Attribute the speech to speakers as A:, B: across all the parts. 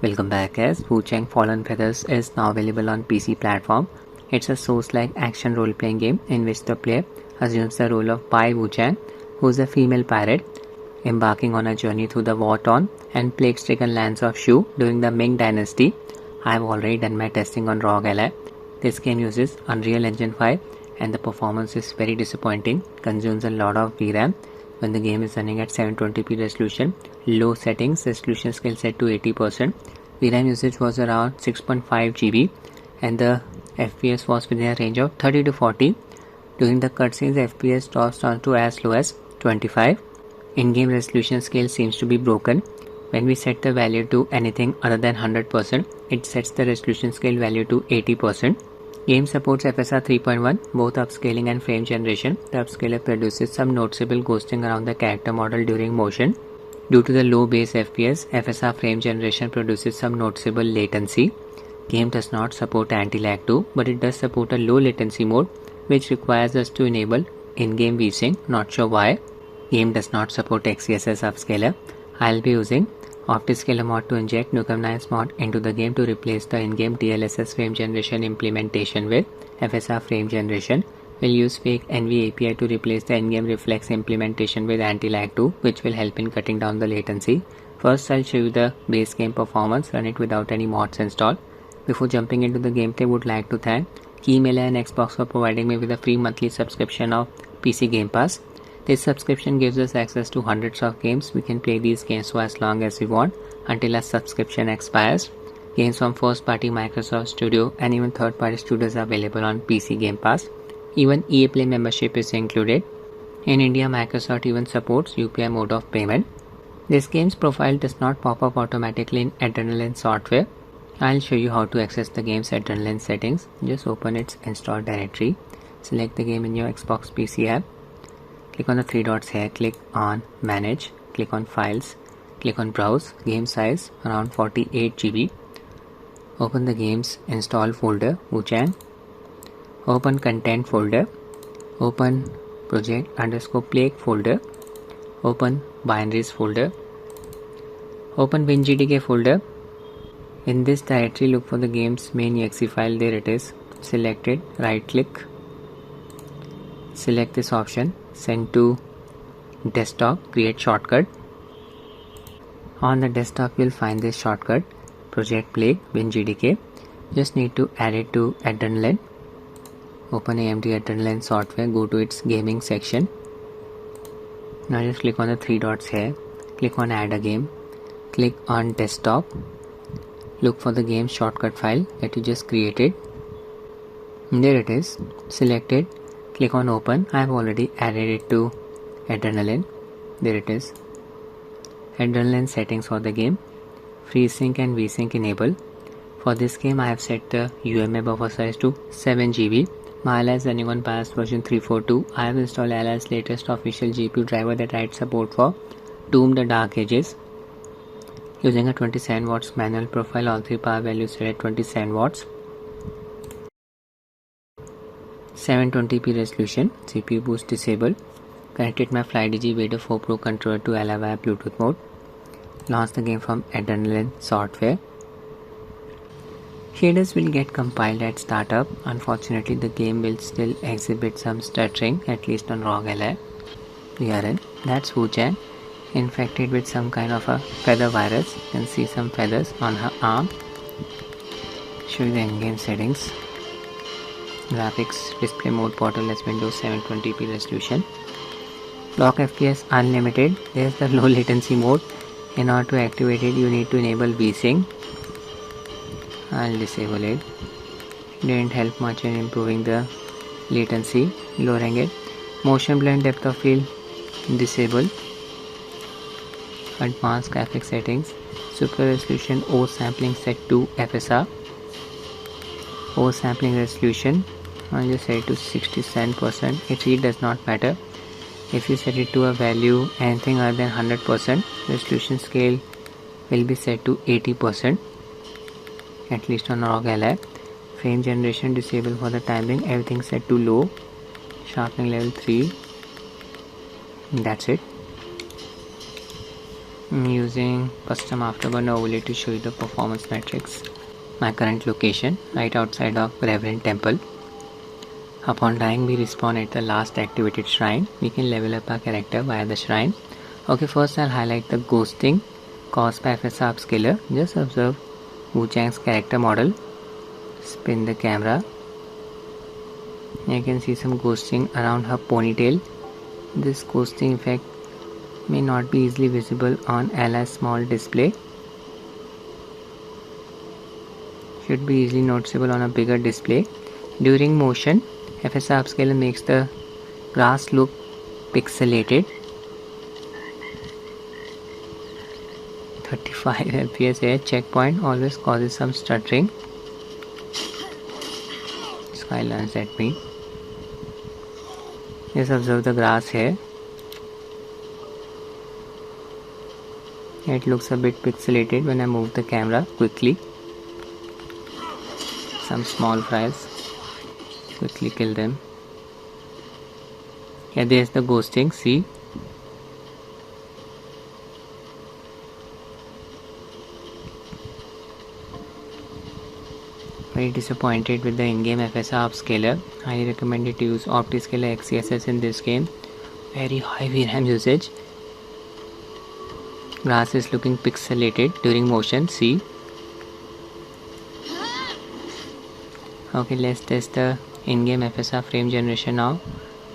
A: Welcome back guys. Wuchang Fallen Feathers is now available on PC platform. It's a Souls-like action role-playing game in which the player assumes the role of Bai Wuchang, who is a female pirate, embarking on a journey through the war-torn and plague-stricken lands of Shu during the Ming Dynasty. I have already done my testing on Rog Ally. This game uses Unreal Engine 5 and the performance is very disappointing, consumes a lot of VRAM when the game is running at 720p resolution, low settings, resolution scale set to 80%. VRAM usage was around 6.5 GB and the FPS was within a range of 30 to 40. During the cutscenes, the FPS drops down to as low as 25. In-game resolution scale seems to be broken. When we set the value to anything other than 100%, it sets the resolution scale value to 80%. Game supports FSR 3.1, both upscaling and frame generation. The upscaler produces some noticeable ghosting around the character model during motion. Due to the low base FPS, FSR frame generation produces some noticeable latency. Game does not support Antilag 2, but it does support a low latency mode, which requires us to enable in-game VSync, not sure why. Game does not support XeSS upscaler. I'll be using Optiscaler Mod to inject Nukem9 Mod into the game to replace the in-game DLSS frame generation implementation with FSR frame generation. We'll use fake NV API to replace the in-game reflex implementation with Antilag 2, which will help in cutting down the latency. First, I'll show you the base game performance, run it without any mods installed. Before jumping into the gameplay, would like to thank keymailer and Xbox for providing me with a free monthly subscription of PC Game Pass. This subscription gives us access to hundreds of games. We can play these games for as long as we want until our subscription expires. Games from first-party Microsoft Studio and even third-party studios are available on PC Game Pass. Even EA Play membership is included. In India, Microsoft even supports UPI mode of payment. This game's profile does not pop up automatically in Adrenaline software. I'll show you how to access the game's Adrenaline settings. Just open its install directory. Select the game in your Xbox PC app. Click on the three dots here, click on Manage, click on Files, click on Browse, game size around 48 GB. Open the game's install folder, Wuchang. Open Content folder, open Project_Plague folder, open Binaries folder, open WinGDK folder. In this directory, look for the game's main exe file, there it is. Select it, right click, select this option, send to desktop, create shortcut. On the desktop you'll find this shortcut, Project Plague WinGDK. Just need to add it to Adrenaline. Open AMD Adrenaline software, go to its gaming section. Now just click on the three dots here, click on add a game, click on desktop, look for the game shortcut file that you just created. There it is, select it, click on open. I have already added it to Adrenaline. There it is. Adrenaline settings for the game. FreeSync and VSync enable. For this game I have set the UMA buffer size to 7 GB. My Ally is running on BIOS version 342. I have installed Ally's latest official GPU driver that I support for Doom the Dark Ages. Using a 27 watts manual profile, all three power values set at 27 watts. 720p resolution, CPU boost disabled. Connected my FlyDigi Vader 4 Pro controller to Ally via Bluetooth mode. Launch the game from Adrenaline software. Shaders will get compiled at startup. Unfortunately, the game will still exhibit some stuttering, at least on Rog Ally. We are in. That's Wuchang, infected with some kind of a feather virus. You can see some feathers on her arm. Show you the in-game settings. Graphics, display mode, portal-less Windows 720p resolution. Lock FPS unlimited. There's the low latency mode. In order to activate it, you need to enable VSync. I'll disable it. Didn't help much in improving the latency, lowering it. Motion blend depth of field disable. Advanced graphics settings. Super resolution O sampling set to FSR. O sampling resolution, I'll just set it to 67%. It really does not matter. If you set it to a value anything other than 100%, resolution scale will be set to 80%, at least on Rog Ally. Frame generation disabled for the time being, everything set to low. Sharpening level 3. That's it. I'm using custom afterburner overlay to show you the performance metrics. My current location, right outside of Reverent temple. Upon dying, we respawn at the last activated shrine. We can level up our character via the shrine. Okay, first I'll highlight the ghosting caused by FSR upscaler. Just observe Wuchang's character model. Spin the camera. You can see some ghosting around her ponytail. This ghosting effect may not be easily visible on Ally's small display. Should be easily noticeable on a bigger display. During motion, FSR upscaler makes the grass look pixelated. 35 FPS here. Checkpoint always causes some stuttering. This guy lands at me. Just observe the grass here. It looks a bit pixelated when I move the camera quickly. Some small fries. Quickly kill them. Yeah, there's the ghosting. See? Very disappointed with the in-game FSR upscaler. Highly recommended to use Optiscaler XeSS in this game. Very high VRAM usage. Grass is looking pixelated during motion. See? Okay, let's test the in-game FSR frame generation now.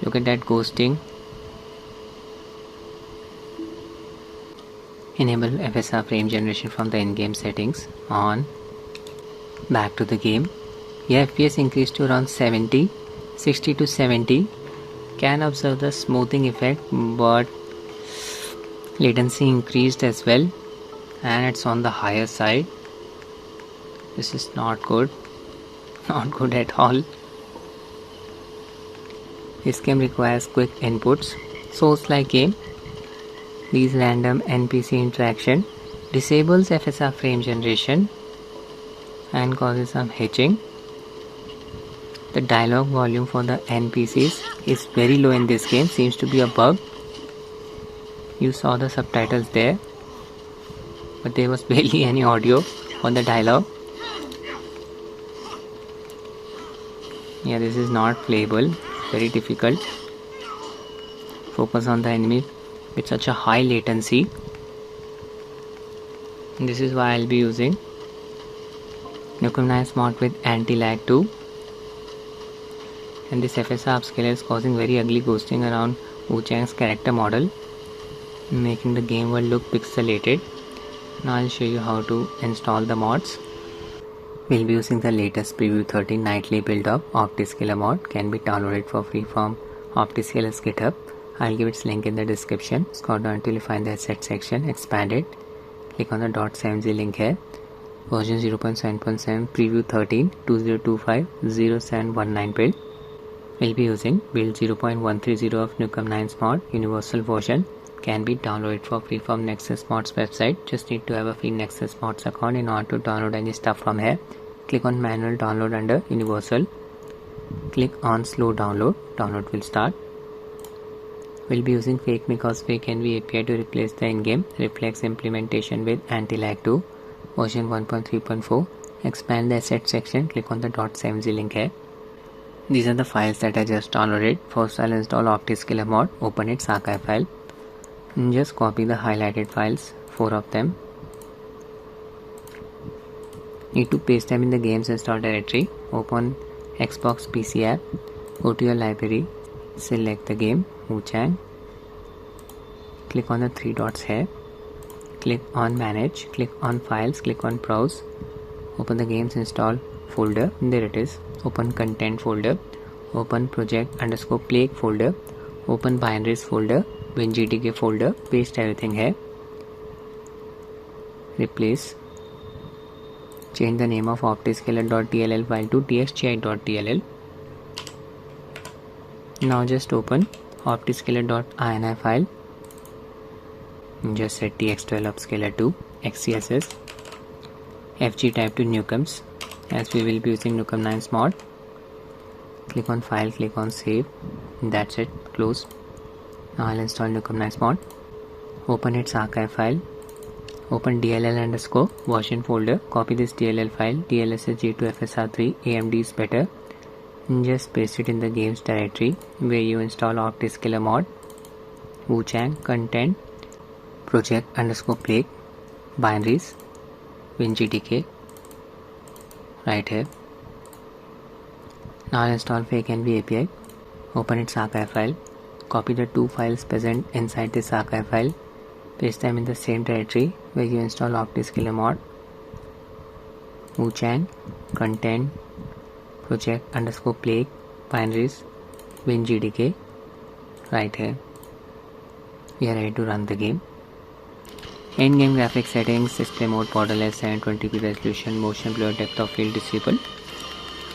A: Look at that ghosting. Enable FSR frame generation from the in-game settings. On. Back to the game. Yeah, FPS increased to around 70. 60 to 70. Can observe the smoothing effect, but latency increased as well, and it's on the higher side. This is not good. Not good at all. This game requires quick inputs. Souls-like game. These random NPC interaction disables FSR frame generation and causes some hitching. The dialogue volume for the NPCs is very low in this game. Seems to be a bug. You saw the subtitles there, but there was barely any audio for the dialogue. Yeah, this is not playable. Very difficult. Focus on the enemy with such a high latency. This is why I'll be using Nukem9 Mod with Antilag 2. And this FSR upscaler is causing very ugly ghosting around Wuchang's character model, making the game world look pixelated. Now I'll show you how to install the mods. We'll be using the latest preview 13 nightly build of Optiscaler mod. Can be downloaded for free from Optiscaler's GitHub. I'll give its link in the description. Scroll down until you find the asset section. Expand it. Click on the .7z link here. Version 0.7.7 preview 13 2025 0719 build. We'll be using build 0.130 of Nukem9 Mod universal version. Can be downloaded for free from Nexus Mods website. Just need to have a free Nexus Mods account in order to download any stuff from here. Click on manual download under universal. Click on slow download. Download will start. We'll be using fake because fake NV API to replace the in-game reflex implementation with Antilag 2 version 1.3.4. Expand the asset section. Click on the .7z link here. These are the files that I just downloaded. First I'll install Optiscaler mod. Open its archive file. And just copy the highlighted files, 4 of them. Need to paste them in the games install directory. Open Xbox PC app. Go to your library. Select the game Wuchang. Click on the 3 dots here. Click on manage. Click on files. Click on browse. Open the games install folder. There it is. Open content folder. Open project _ plague folder. Open binaries folder. WinGTK folder. Paste everything here. Replace. Change the name of optiscaler.dll file to txgi.dll. Now just open optiscaler.ini file. Just set tx12 upscaler to XeSS. FG type to Nukems, as we will be using Nukem9 mod. Click on file, click on save. That's it. Close. Now I'll install Nukem9 mod. Open its archive file. Open DLL underscore version folder, copy this DLL file, DLSS to FSR3, AMD is better, and just paste it in the games directory where you install Optiscaler Mod, Wuchang, content, project underscore plague, binaries, WinGDK, right here. Now install Fakenvapi API, open its archive file, copy the two files present inside this archive file, paste them in the same directory where you install Optiscaler Mod, Wuchang, content, project underscore plague, binaries, WinGDK, right here. We are ready to run the game. In-game graphics settings, display mode borderless, 720p resolution, motion blur, depth of field disable.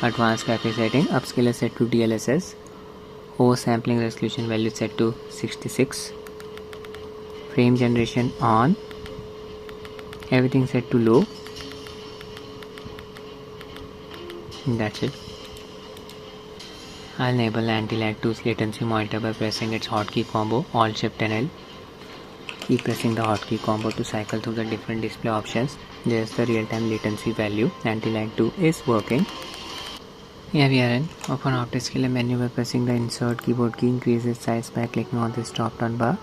A: Advanced graphics setting, upscaler set to DLSS, oversampling resolution value set to 66, frame generation on, everything set to low, and that's it. I'll enable Antilag 2's latency monitor by pressing its hotkey combo Alt Shift and L. Keep pressing the hotkey combo to cycle through the different display options. There's the real-time latency value. Antilag 2 is working. Here we are in. Open Optiscaler menu by pressing the insert keyboard key. Increase its size by clicking on this drop-down bar.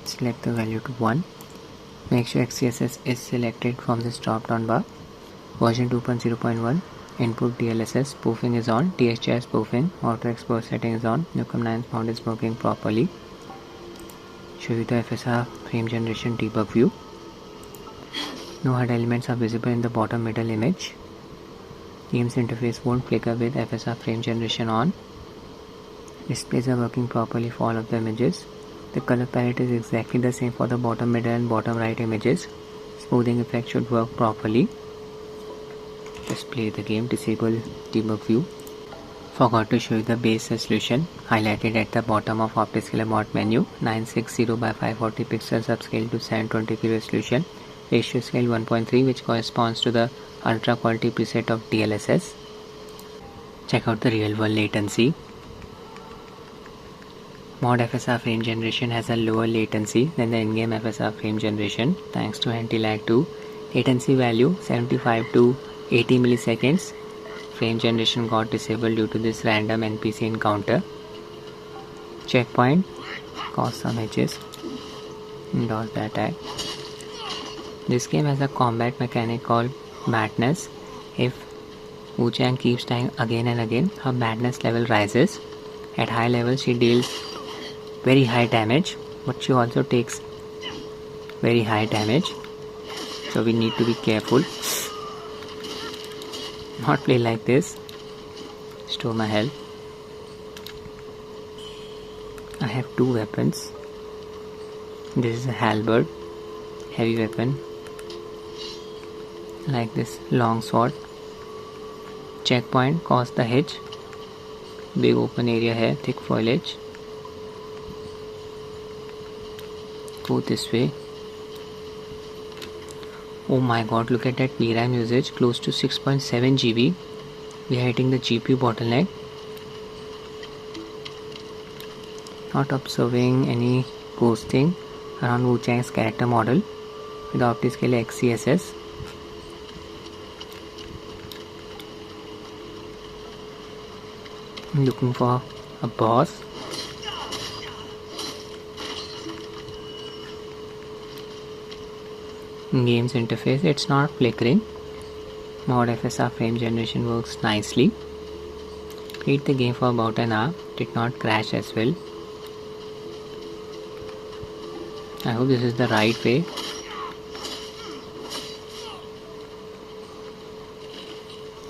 A: Select the value to 1. Make sure XeSS is selected from this drop-down bar. Version 2.0.1. Input DLSS. Spoofing is on. THR spoofing. Auto export setting is on. Nukem9 Mod is working properly. Show you the FSR frame generation debug view. No HUD elements are visible in the bottom middle image. Games interface won't flicker with FSR frame generation on. Displays are working properly for all of the images. The color palette is exactly the same for the bottom middle and bottom right images. Smoothing effect should work properly. Just play the game. Disable debug view. Forgot to show you the base resolution highlighted at the bottom of Optiscaler Mod menu. 960 by 540 pixels upscale to 720p resolution. Ratio scale 1.3, which corresponds to the ultra quality preset of DLSS. Check out the real world latency. Mod FSR frame generation has a lower latency than the in-game FSR frame generation thanks to Antilag 2. Latency value 75 to 80 milliseconds. Frame generation got disabled due to this random NPC encounter. Checkpoint caused some edges. Dodge the attack. This game has a combat mechanic called madness. If Wuchang keeps dying again and again, her madness level rises. At high levels she deals very high damage, but she also takes very high damage, so we need to be careful. Not play like this. Store my health. I have two weapons. This is a halberd, heavy weapon, like this long sword. Checkpoint caused the hedge. Big open area here, thick foliage. Go this way. Oh my god, look at that VRAM usage, close to 6.7 GB. We are hitting the GPU bottleneck. Not observing any ghosting around Wuchang's character model with Optiscaler XeSS. I'm looking for a boss. Games interface, it's not flickering. Mod FSR frame generation works nicely. Played the game for about an hour, did not crash as well. I hope this is the right way.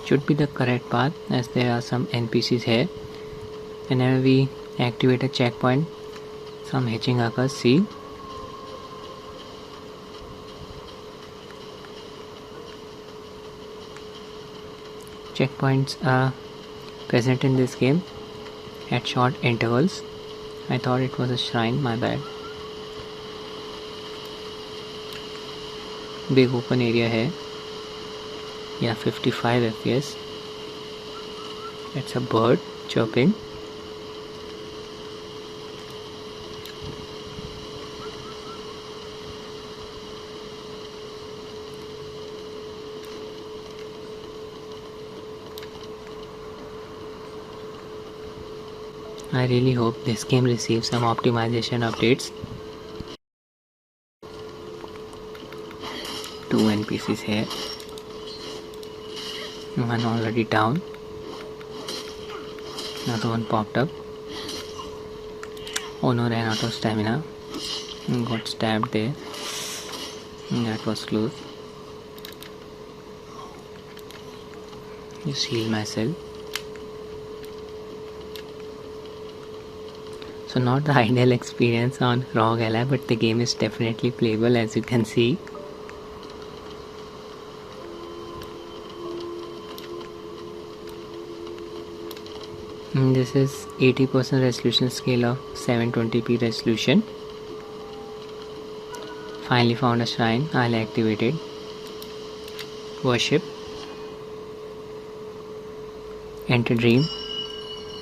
A: Should be the correct path as there are some NPCs here. Whenever we activate a checkpoint, some hitching occurs. See? Checkpoints are present in this game at short intervals. I thought it was a shrine, my bad. Big open area here. Yeah, 55 FPS. That's a bird chirping. I really hope this game receives some optimization updates. 2 NPCs here. One already down. Another one popped up. Oh no, ran out of stamina. Got stabbed there. That was close. Just heal myself. So not the ideal experience on Rog Ally, but the game is definitely playable, as you can see. This is 80% resolution scale of 720p resolution. Finally found a shrine. I'll activate it. Worship. Enter dream.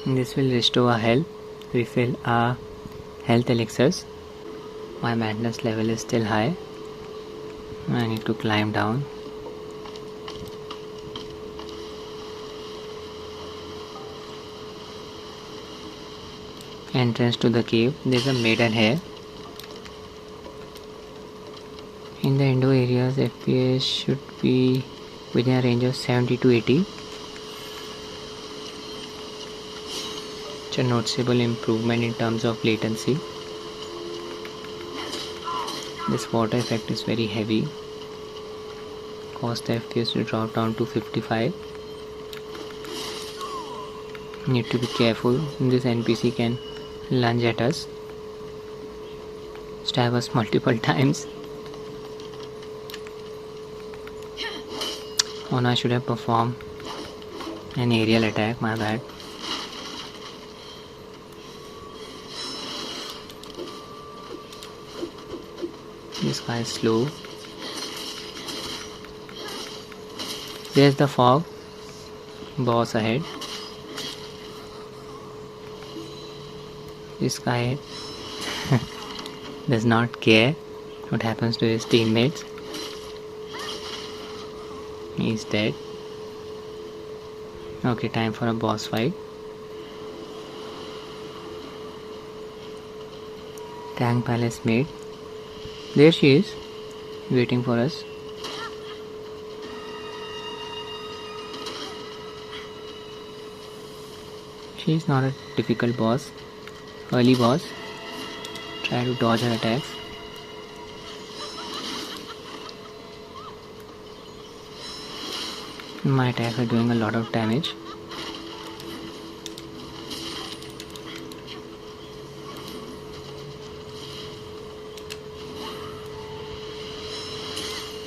A: This will restore our health. Refill our health elixirs. My madness level is still high. I need to climb down. Entrance to the cave. There's a maiden here. In the indoor areas, FPS should be within a range of 70 to 80. It's a noticeable improvement in terms of latency. This water effect is very heavy. Cause the FPS to drop down to 55. Need to be careful. This NPC can lunge at us, stab us multiple times. Oh no, I should have performed an aerial attack, my bad. This guy is slow. There's the fog. Boss ahead. This guy does not care what happens to his teammates. He's dead. Okay, time for a boss fight. Tang Palace Maid. There she is, waiting for us. She is not a difficult boss. Early boss. Try to dodge her attacks. My attacks are doing a lot of damage.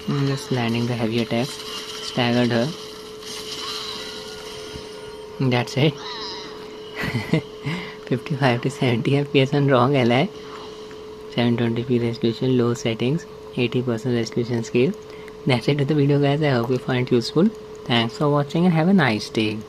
A: I'm just landing the heavy attacks. Staggered her. That's it. 55 to 70 FPS on Rog Ally. 720p resolution, low settings, 80% resolution scale. That's it with the video, guys. I hope you find it useful. Thanks for watching and have a nice day.